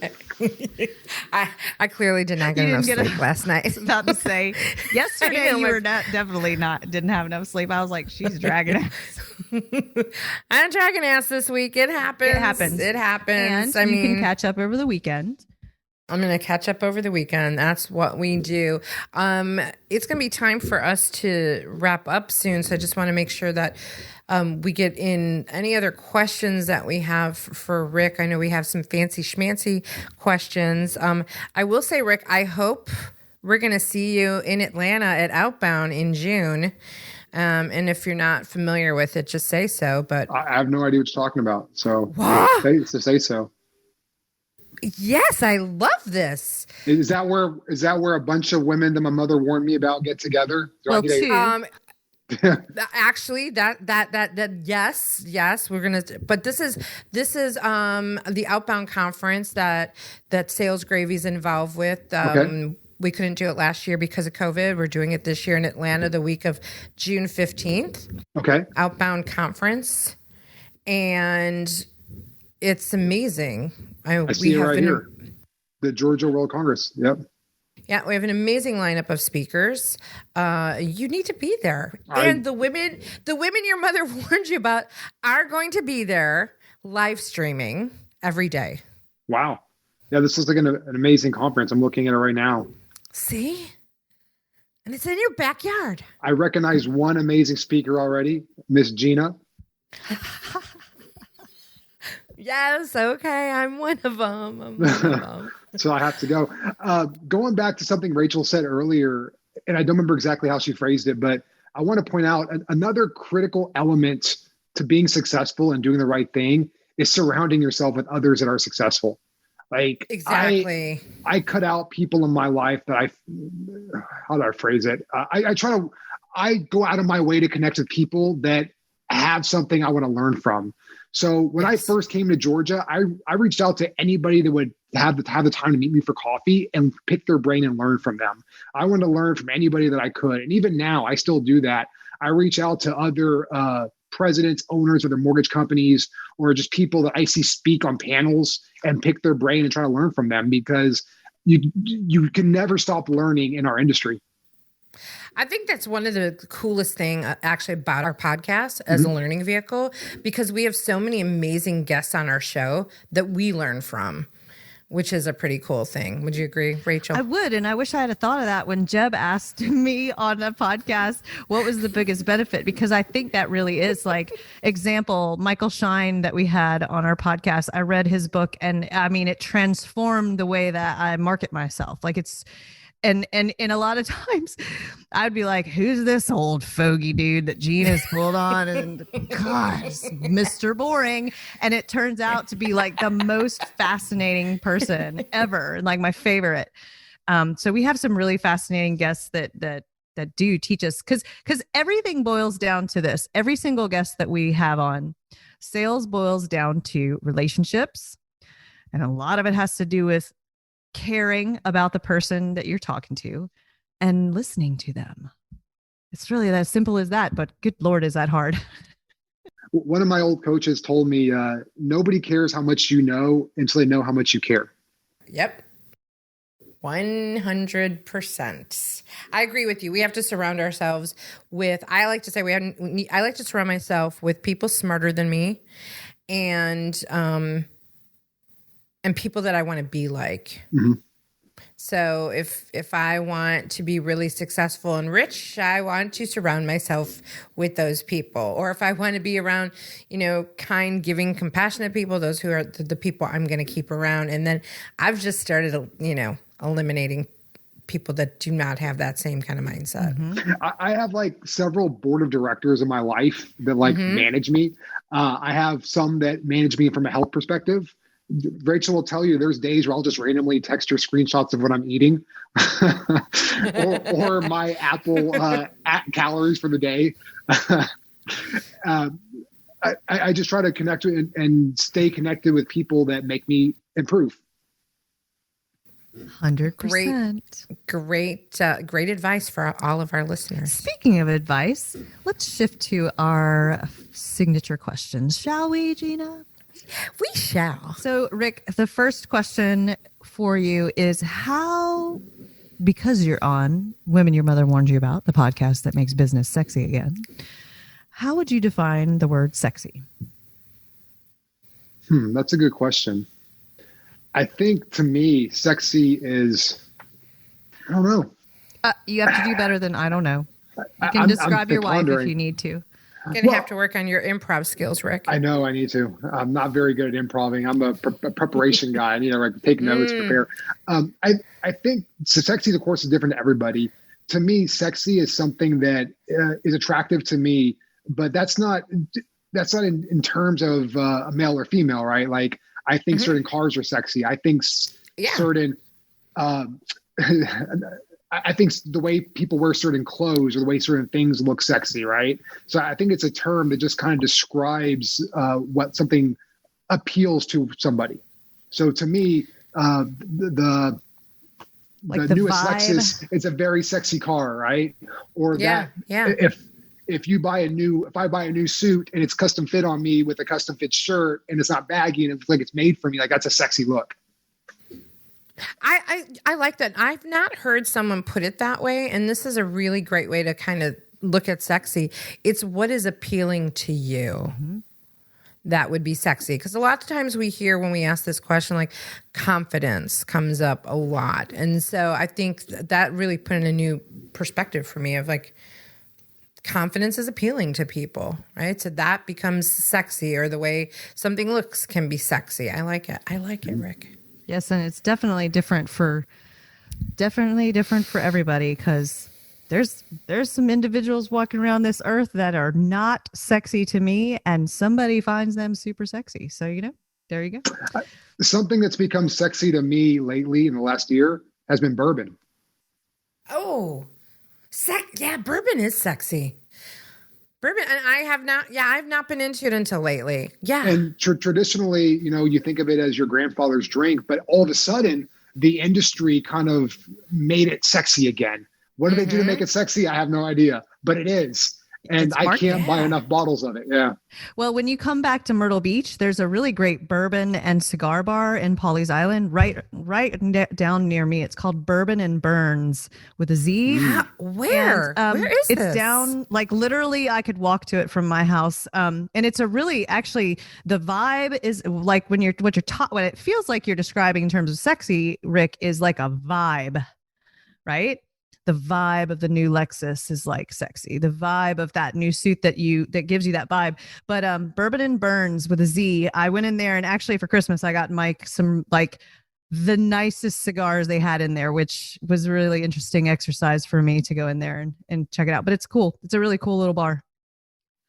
Speaker 2: I clearly did not get enough sleep last night.
Speaker 3: I was about to say, yesterday you were didn't have enough sleep. I was like, she's dragging ass.
Speaker 2: I'm dragging ass this week. It happens.
Speaker 3: And you can catch up over the weekend.
Speaker 2: I'm going to catch up over the weekend. That's what we do. It's going to be time for us to wrap up soon. So I just want to make sure that we get in any other questions that we have for Rick. I know we have some fancy schmancy questions. I will say, Rick, I hope we're going to see you in Atlanta at Outbound in June. And if you're not familiar with it, just say so. But
Speaker 1: I have no idea what you're talking about. So say so.
Speaker 2: Yes, I love this.
Speaker 1: Is that where a bunch of women that my mother warned me about get together?
Speaker 3: Well, two.
Speaker 2: Actually, that yes, we're gonna. But this is the Outbound conference that Sales Gravy's involved with.
Speaker 1: Okay.
Speaker 2: We couldn't do it last year because of COVID. We're doing it this year in Atlanta, the week of June 15th.
Speaker 1: Okay.
Speaker 2: Outbound conference, and it's amazing.
Speaker 1: I see it right here. The Georgia World Congress. Yep.
Speaker 2: Yeah, we have an amazing lineup of speakers. You need to be there. And the women your mother warned you about are going to be there live streaming every day.
Speaker 1: Wow. Yeah, this is like an amazing conference. I'm looking at it right now.
Speaker 2: See? And it's in your backyard.
Speaker 1: I recognize one amazing speaker already, Miss Gina.
Speaker 2: Yes, okay. I'm one of them.
Speaker 1: So I have to go. Going back to something Rachel said earlier, and I don't remember exactly how she phrased it, but I want to point out another critical element to being successful and doing the right thing is surrounding yourself with others that are successful. Like
Speaker 2: exactly.
Speaker 1: I cut out people in my life that how do I phrase it? I go out of my way to connect with people that have something I want to learn from. So when I first came to Georgia, I reached out to anybody that would have the time to meet me for coffee and pick their brain and learn from them. I wanted to learn from anybody that I could. And even now I still do that. I reach out to other presidents, owners of their mortgage companies, or just people that I see speak on panels and pick their brain and try to learn from them, because you can never stop learning in our industry.
Speaker 2: I think that's one of the coolest thing actually about our podcast as a learning vehicle, because we have so many amazing guests on our show that we learn from, which is a pretty cool thing. Would you agree, Rachel?
Speaker 3: I would. And I wish I had thought of that when Jeb asked me on a podcast, what was the biggest benefit? Because I think that really is like example, Michael Shine that we had on our podcast. I read his book and I mean, it transformed the way that I market myself. Like and a lot of times I'd be like, who's this old fogey dude that Gina's pulled on? And gosh, Mr. Boring. And it turns out to be like the most fascinating person ever. Like my favorite. So we have some really fascinating guests that do teach us, because everything boils down to this. Every single guest that we have on, sales boils down to relationships. And a lot of it has to do with caring about the person that you're talking to and listening to them. It's really as simple as that, but good Lord, is that hard?
Speaker 1: One of my old coaches told me, nobody cares how much you know until they know how much you care.
Speaker 2: Yep. 100%. I agree with you. We have to surround ourselves with, I like to surround myself with people smarter than me and people that I want to be like. Mm-hmm. So if I want to be really successful and rich, I want to surround myself with those people. Or if I want to be around, kind, giving, compassionate people, those who are the people I'm going to keep around. And then I've just started, eliminating people that do not have that same kind of mindset.
Speaker 1: Mm-hmm. I have like several board of directors in my life that manage me. I have some that manage me from a health perspective. Rachel will tell you there's days where I'll just randomly text her screenshots of what I'm eating or my Apple calories for the day. I just try to connect with and stay connected with people that make me improve.
Speaker 3: 100%.
Speaker 2: Great advice for all of our listeners.
Speaker 3: Speaking of advice, let's shift to our signature questions, shall we, Gina?
Speaker 2: We shall.
Speaker 3: So, Rick, the first question for you is how, because you're on Women Your Mother Warned You About, the podcast that makes business sexy again, how would you define the word sexy?
Speaker 1: That's a good question. I think to me, sexy is, I don't know.
Speaker 3: You have to do better than I don't know. You can describe your wife if you need to.
Speaker 2: You're going to have to work on your improv skills, Rick.
Speaker 1: I know I need to. I'm not very good at improving. I'm a preparation guy. I need to take notes, prepare. I think so sexy, of course, is different to everybody. to me, sexy is something that is attractive to me, but that's not in terms of a male or female, right? Like I think certain cars are sexy. I think certain, I think the way people wear certain clothes or the way certain things look sexy, right? So I think it's a term that just kind of describes what something appeals to somebody. So to me, the newest vibe. Lexus, it's a very sexy car, right? Or if I buy a new suit and it's custom fit on me with a custom fit shirt and it's not baggy and it's like it's made for me, like that's a sexy look.
Speaker 2: I like that. I've not heard someone put it that way, and this is a really great way to kind of look at sexy. It's what is appealing to you. That would be sexy. Because a lot of times we hear when we ask this question, like confidence comes up a lot. And so I think that really put in a new perspective for me of like, confidence is appealing to people, right? So that becomes sexy, or the way something looks can be sexy. I like it. I like it, Rick.
Speaker 3: Yes, and it's definitely different for everybody, because there's some individuals walking around this earth that are not sexy to me, and somebody finds them super sexy. So, there you go.
Speaker 1: Something that's become sexy to me lately in the last year has been bourbon.
Speaker 2: Oh, yeah, bourbon is sexy. Bourbon, and I've not been into it until lately. Yeah.
Speaker 1: And traditionally, you think of it as your grandfather's drink, but all of a sudden the industry kind of made it sexy again. What do they do to make it sexy? I have no idea, but it is. And I can't buy enough bottles of it. Yeah.
Speaker 3: Well, when you come back to Myrtle Beach, there's a really great bourbon and cigar bar in Pawleys Island, right down near me. It's called Bourbon and Burns with a Z.
Speaker 2: Where? Where is
Speaker 3: it's
Speaker 2: this?
Speaker 3: Down, like literally I could walk to it from my house. And it's a really, actually, the vibe is like what it feels like you're describing in terms of sexy, Rick, is like a vibe, right? The vibe of the new Lexus is like sexy. The vibe of that new suit that gives you that vibe. But Bourbon and Burns with a Z, I went in there, and actually for Christmas I got Mike some like the nicest cigars they had in there, which was a really interesting exercise for me to go in there and check it out. But it's cool. It's a really cool little bar.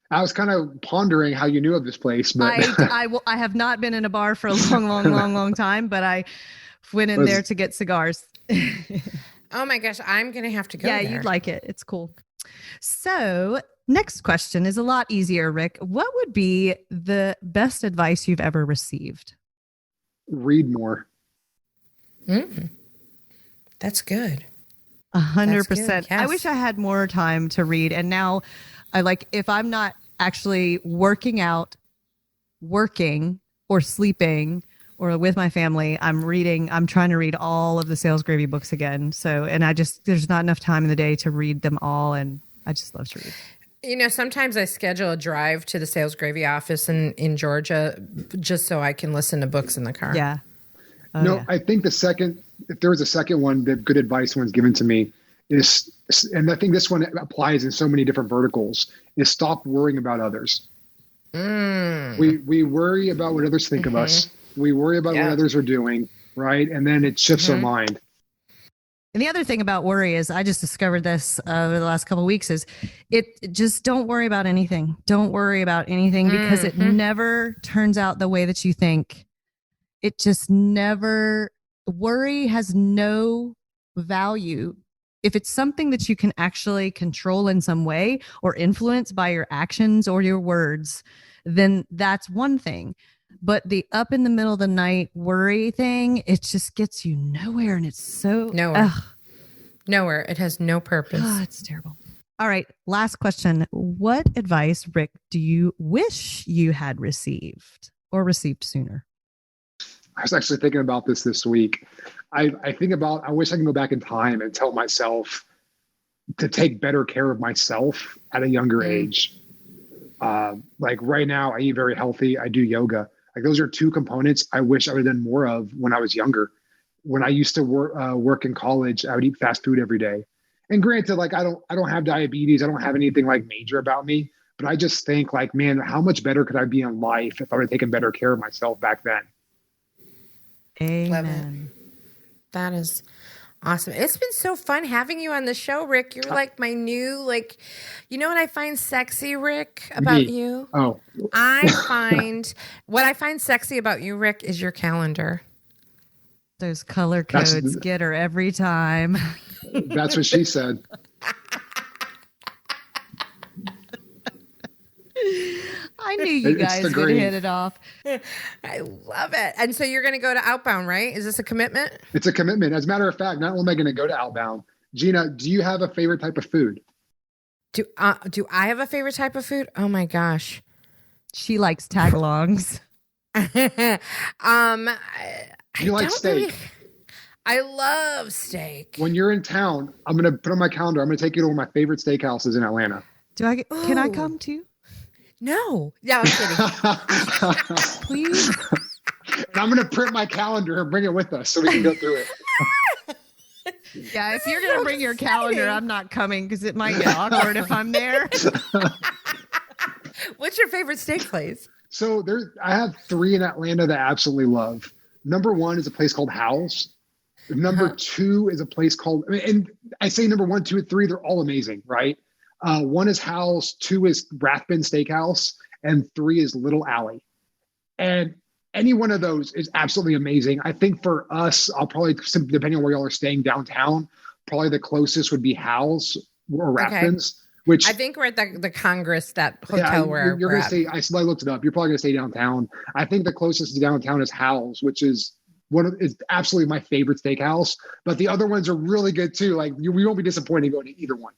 Speaker 1: I was kind of pondering how you knew of this place, but
Speaker 3: I have not been in a bar for a long time, but I went in there to get cigars.
Speaker 2: Oh my gosh, I'm going to have to go there.
Speaker 3: Yeah, you'd like it. It's cool. So next question is a lot easier, Rick. What would be the best advice you've ever received?
Speaker 1: Read more.
Speaker 2: That's good.
Speaker 3: 100%.
Speaker 2: Yes.
Speaker 3: I wish I had more time to read. And now if I'm not actually working or sleeping or with my family, I'm trying to read all of the Sales Gravy books again. So, and there's not enough time in the day to read them all. And I just love to read.
Speaker 2: Sometimes I schedule a drive to the Sales Gravy office in Georgia just so I can listen to books in the car.
Speaker 3: Yeah.
Speaker 1: I think if there was a second one, that good advice one's given to me is, and I think this one applies in so many different verticals, is stop worrying about others. We worry about what others think of us. We worry about what others are doing, right? And then it shifts our mind.
Speaker 3: And the other thing about worry is, I just discovered this over the last couple of weeks, is just don't worry about anything. Don't worry about anything, because it never turns out the way that you think. It just never, worry has no value. If it's something that you can actually control in some way or influence by your actions or your words, then that's one thing. But the up in the middle of the night worry thing, it just gets you nowhere. And it's so
Speaker 2: nowhere. It has no purpose.
Speaker 3: Oh, it's terrible. All right. Last question. What advice, Rick, do you wish you had received or received sooner?
Speaker 1: I was actually thinking about this week. I wish I could go back in time and tell myself to take better care of myself at a younger age. Like right now, I eat very healthy. I do yoga. Like those are two components I wish I would have done more of when I was younger. When I used to work in college, I would eat fast food every day. And granted, like I don't have diabetes. I don't have anything like major about me. But I just think like, man, how much better could I be in life if I would have taken better care of myself back then?
Speaker 3: Amen.
Speaker 2: Love it. That is Awesome. It's been so fun having you on the show, Rick. You're like my new, like, you know what I find sexy, Rick, about
Speaker 1: Me.
Speaker 2: you?
Speaker 1: Oh,
Speaker 2: what I find sexy about you, Rick, is your calendar.
Speaker 3: Those color codes get her every time.
Speaker 1: that's what she said.
Speaker 3: I knew you guys would hit it off.
Speaker 2: I love it. And so you're going to go to Outbound, right? Is this a commitment?
Speaker 1: It's a commitment. As a matter of fact, not only am I going to go to Outbound, Gina, do you have a favorite type of food?
Speaker 2: Do I have a favorite type of food? Oh my gosh.
Speaker 3: She likes tagalongs.
Speaker 1: You like steak?
Speaker 2: I love steak.
Speaker 1: When you're in town, I'm going to put on my calendar. I'm going to take you to one of my favorite steakhouses in Atlanta.
Speaker 3: Can I come too?
Speaker 2: No. Yeah, I'm kidding.
Speaker 3: Please.
Speaker 1: And I'm going to print my calendar and bring it with us so we can go through it.
Speaker 3: Yeah, if you're going to bring your calendar, I'm not coming because it might get awkward if I'm there.
Speaker 2: What's your favorite steak place?
Speaker 1: So I have 3 in Atlanta that I absolutely love. Number 1 is a place called Howell's. Number 2 is a place called, and I say number 1, 2, and 3, they're all amazing, right? 1 is Howell's, 2 is Rathbun Steakhouse, and 3 is Little Alley. And any one of those is absolutely amazing. I think for us, I'll probably, depending on where y'all are staying downtown, probably the closest would be Howell's or Rathbun's. Which
Speaker 2: I think we're at the Congress, that hotel where
Speaker 1: you're going to stay. I looked it up. You're probably going to stay downtown. I think the closest to downtown is Howell's, which is it's absolutely my favorite steakhouse. But the other ones are really good too. Like we won't be disappointed going to either one.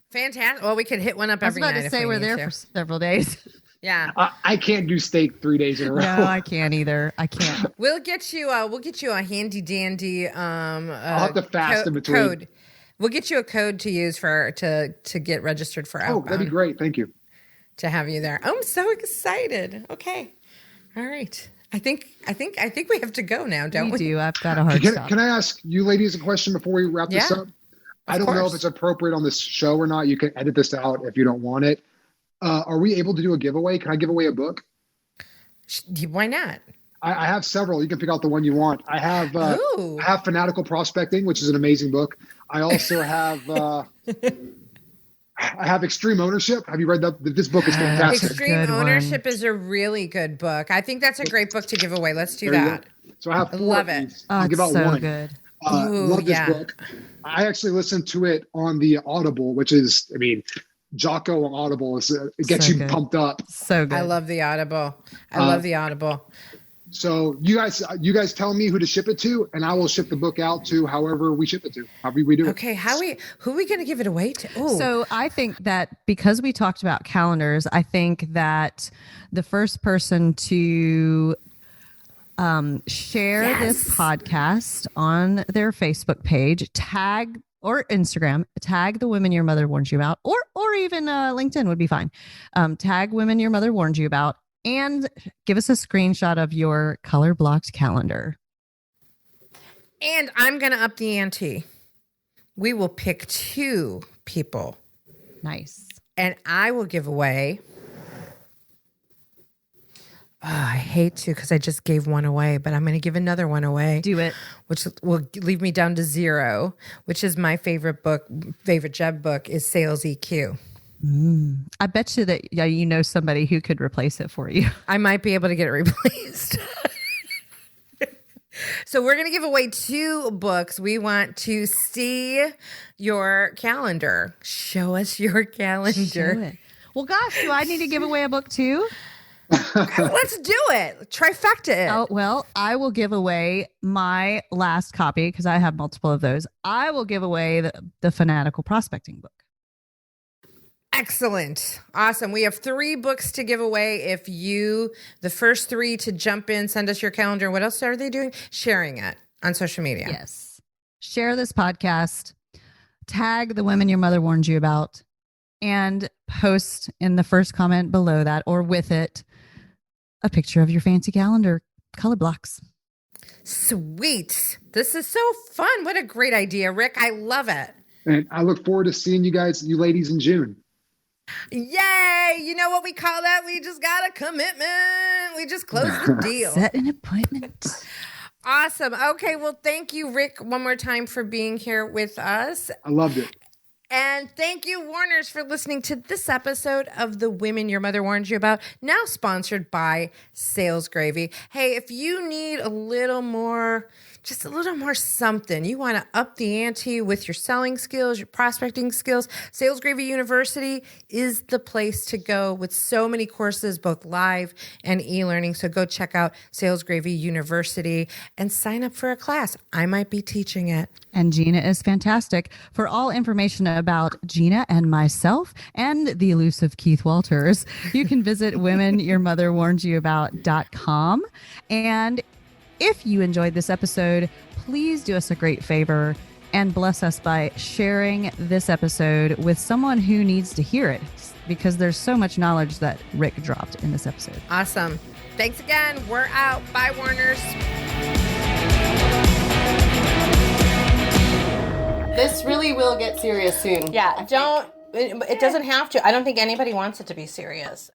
Speaker 2: Fantastic. Well, we could hit one up every night.
Speaker 3: I was about to say we're there for several days.
Speaker 2: Yeah.
Speaker 1: I can't do steak 3 days in a row.
Speaker 3: No, I can't either. I can't.
Speaker 2: We'll get you a handy dandy
Speaker 1: I'll have to fast in between.
Speaker 2: Code. We'll get you a code to use to get registered for Outbound.
Speaker 1: Oh, that'd be great. Thank you.
Speaker 2: To have you there. I'm so excited. Okay. All right. I think we have to go now, don't we?
Speaker 3: We do. I've got a hard stop.
Speaker 1: Can I ask you ladies a question before we wrap this up? I don't know if it's appropriate on this show or not. You can edit this out if you don't want it. Are we able to do a giveaway? Can I give away a book?
Speaker 2: Why not?
Speaker 1: I have several. You can pick out the one you want. I have Fanatical Prospecting, which is an amazing book. I also have I have Extreme Ownership. Have you read that? This book is fantastic.
Speaker 2: Extreme Ownership is a really good book. I think that's a great book to give away. Let's do that.
Speaker 1: So I have 4
Speaker 2: love it.
Speaker 1: I'll give out
Speaker 3: so
Speaker 1: one.
Speaker 3: Good.
Speaker 1: Love this book. I actually listened to it on the Audible, which is, Jocko on Audible it gets you pumped up.
Speaker 3: So good.
Speaker 2: I love the Audible. love the Audible.
Speaker 1: So you guys tell me who to ship it to, and I will ship the book out to however we ship it to. However we do it.
Speaker 2: Okay, who are we going to give it away to? Ooh.
Speaker 3: So I think that because we talked about calendars, I think that the first person to share this podcast on their Facebook page, tag or Instagram, tag the women your mother warned you about, or even LinkedIn would be fine. Tag women your mother warned you about, and give us a screenshot of your color blocked calendar.
Speaker 2: And I'm going to up the ante. We will pick 2 people.
Speaker 3: Nice.
Speaker 2: And I will give away. Oh, I hate to because I just gave one away, but I'm going to give another one away.
Speaker 3: Do it.
Speaker 2: Which will leave me down to 0, which is my favorite Jeb book is Sales EQ.
Speaker 3: I bet you that you know somebody who could replace it for you.
Speaker 2: I might be able to get it replaced. So we're going to give away 2 books. We want to see your calendar. Show us your calendar.
Speaker 3: Show it. Well, gosh, do I need to give away a book too?
Speaker 2: Let's do it. Trifecta it.
Speaker 3: Oh, well, I will give away my last copy because I have multiple of those. I will give away the Fanatical Prospecting book.
Speaker 2: Excellent. Awesome. We have 3 books to give away. If the first 3 to jump in, send us your calendar. What else are they doing? Sharing it on social media.
Speaker 3: Yes. Share this podcast, tag the women your mother warned you about, and post in the first comment below that or with it a picture of your fancy calendar color blocks.
Speaker 2: Sweet. This is so fun. What a great idea, Rick. I love it.
Speaker 1: And I look forward to seeing you ladies in June.
Speaker 2: Yay! You know what we call that? We just got a commitment. We just closed the deal.
Speaker 3: Set an appointment.
Speaker 2: Awesome. Okay. Well, thank you, Rick, one more time for being here with us.
Speaker 1: I loved it.
Speaker 2: And thank you, Warners, for listening to this episode of The Women Your Mother Warned You About, now sponsored by Sales Gravy. Hey, if you need a little more, just a little more something, you want to up the ante with your selling skills, your prospecting skills, Sales Gravy University is the place to go with so many courses, both live and e-learning. So go check out Sales Gravy University and sign up for a class. I might be teaching it.
Speaker 3: And Gina is fantastic. For all information about Gina and myself and the elusive Keith Walters, you can visit womenyourmotherwarnsyouabout.com. And if you enjoyed this episode, please do us a great favor and bless us by sharing this episode with someone who needs to hear it, because there's so much knowledge that Rick dropped in this episode.
Speaker 2: Awesome. Thanks again. We're out. Bye, Warners.
Speaker 4: This really will get serious soon.
Speaker 5: Yeah, it doesn't have to. I don't think anybody wants it to be serious.